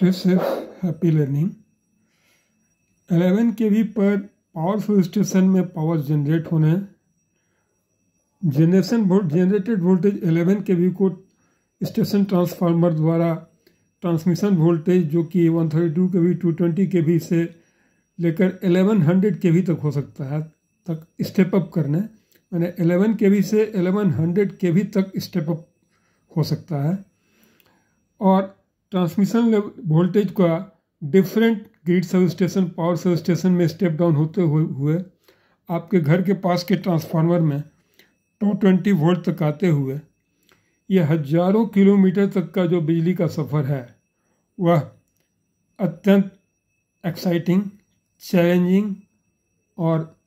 Stress happy learning. 11 kV पर powerful station में power generate होने जनरेटेड वोल्टेज 11 kV को स्टेशन ट्रांसफार्मर द्वारा ट्रांसमिशन वोल्टेज जो कि 132 kV 220 kV से लेकर 1100 kV तक हो सकता है तक स्टेप अप करने, यानी 11 kV से 1100 kV तक स्टेप अप हो सकता है। और ट्रांसमिशन वोल्टेज का different grid sub station power sub station में स्टेप डाउन होते हुए आपके घर के पास के ट्रांसफार्मर में 220 वोल्ट तक आते हुए यह हजारों किलोमीटर तक का जो बिजली का सफ़र है वह अत्यंत एक्साइटिंग, चैलेंजिंग और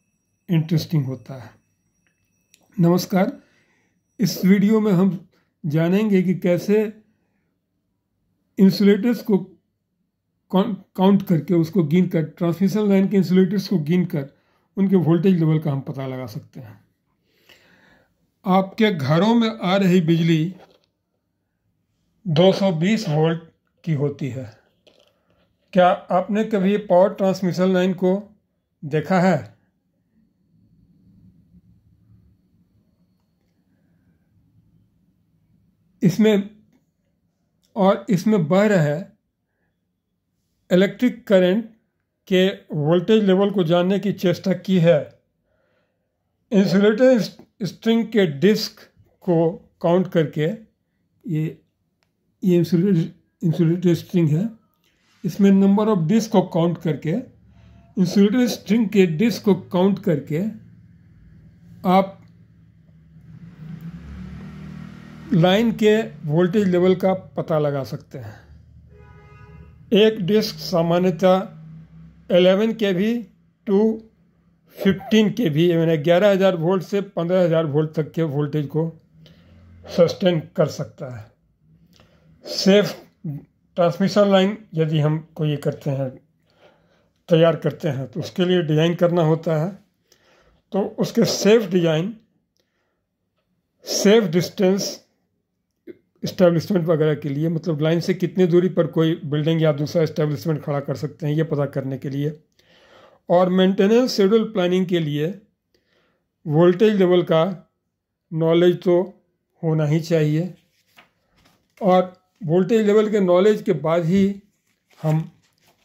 इंटरेस्टिंग होता है। नमस्कार, इस वीडियो में हम जानेंगे कि कैसे इंसुलेटर्स को काउंट करके उसको गिन कर ट्रांसमिशन लाइन के इंसुलेटर्स को गिन कर उनके वोल्टेज लेवल का हम पता लगा सकते हैं। आपके घरों में आ रही बिजली 220 वोल्ट की होती है। क्या आपने कभी पावर ट्रांसमिशन लाइन को देखा है? इसमें बह रहे इलेक्ट्रिक करंट के वोल्टेज लेवल को जानने की चेष्टा की है। इंसुलेटर स्ट्रिंग के डिस्क को काउंट करके ये इंसुलेटर स्ट्रिंग है, इसमें नंबर ऑफ डिस्क को काउंट करके इंसुलेटर स्ट्रिंग के डिस्क को काउंट करके आप लाइन के वोल्टेज लेवल का पता लगा सकते हैं। एक डिस्क सामान्यतः 11 kV टू 15 kV यानी 11,000 वोल्ट से 15,000 वोल्ट तक के वोल्टेज को सस्टेन कर सकता है। सेफ ट्रांसमिशन लाइन यदि हम कोई करते हैं, तैयार करते हैं, तो उसके लिए डिज़ाइन करना होता है। तो उसके safe design, safe distance establishment वगैरह के लिए, मतलब लाइन से कितनी दूरी पर कोई बिल्डिंग या दूसरा इस्टेब्लिशमेंट खड़ा कर सकते हैं, ये पता करने के लिए, और मेंटेनेंस शेड्यूल प्लानिंग के लिए वोल्टेज लेवल का नॉलेज तो होना ही चाहिए। और वोल्टेज लेवल के नॉलेज के बाद ही हम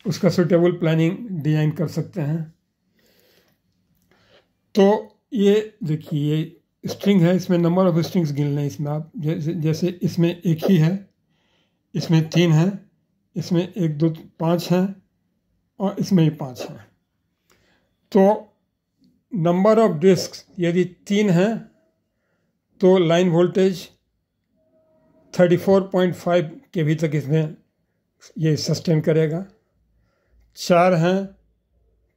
उसका सूटेबल प्लानिंग डिज़ाइन कर सकते हैं। तो ये देखिए, ये स्ट्रिंग है, इसमें नंबर ऑफ स्ट्रिंग्स गिन लें। इसमें आप जैसे इसमें एक ही है, इसमें 3 हैं, इसमें 1 2 5 हैं और इसमें ही 5 हैं। तो नंबर ऑफ डिस्क यदि 3 हैं तो लाइन वोल्टेज 34.5 kV तक इसमें ये सस्टेन करेगा। 4 हैं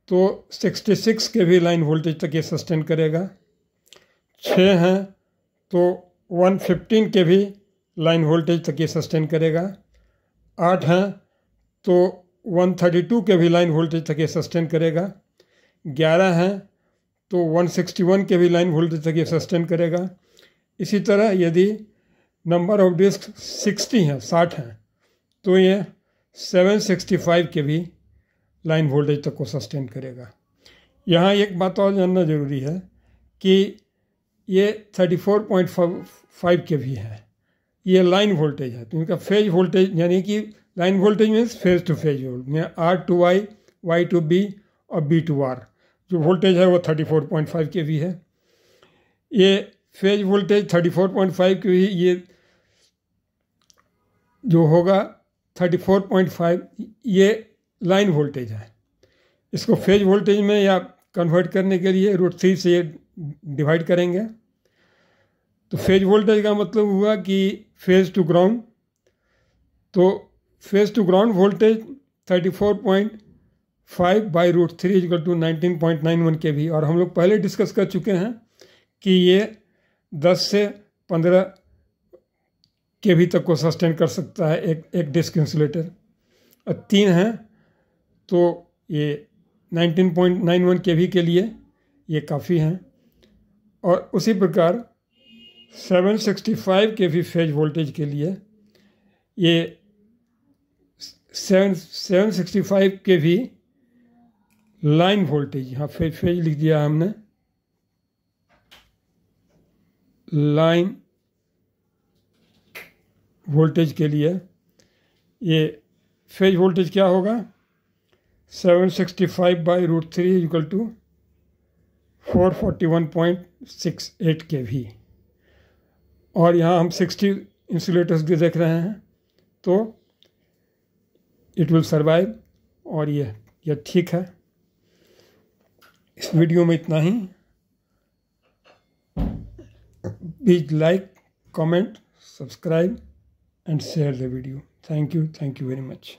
तो 66 kV लाइन वोल्टेज तक ये सस्टेन करेगा। 6 हैं तो 115 kV लाइन वोल्टेज तक ये सस्टेन करेगा। 8 हैं तो 132 kV लाइन वोल्टेज तक ये सस्टेन करेगा। 11 हैं तो 161 kV लाइन वोल्टेज तक ये सस्टेन करेगा। इसी तरह यदि नंबर ऑफ डिस्क 60 हैं तो ये 765 kV लाइन वोल्टेज तक को सस्टेन करेगा। यहाँ एक बात और जानना ज़रूरी है कि ये 34.5 kV है, ये लाइन वोल्टेज है। तो इनका फेज वोल्टेज, यानी कि line voltage means phase two phase volt में R to Y, Y to B और B to R जो वोल्टेज है वो 34.5 kV है। ये फेज वोल्टेज 34.5 kV, ये जो होगा 34.5, ये लाइन वोल्टेज है। इसको फेज वोल्टेज में या कन्वर्ट करने के लिए √3 से ये डिवाइड करेंगे। तो फेज वोल्टेज का मतलब हुआ कि फेज टू ग्राउंड, तो phase two ground voltage 34.5 by √3 = 19.91 kV। और हम लोग पहले डिस्कस कर चुके हैं कि ये 10 से 15 kV तक को सस्टेन कर सकता है एक डिस्क इंसुलेटर। और 3 हैं तो ये 19.91 kV के लिए ये काफ़ी हैं। और उसी प्रकार 765 kV फेज वोल्टेज के लिए ये 765 kV लाइन वोल्टेज, यहाँ फेज लिख दिया हमने, लाइन वोल्टेज के लिए ये फेज वोल्टेज क्या होगा, 765/√3 = 441.68 kV। और यहाँ हम 60 इंसुलेटर्स भी देख रहे हैं, तो इट विल सर्वाइव। और ये ठीक है। इस वीडियो में इतना ही। Please like, comment, subscribe and share the video. Thank you very much.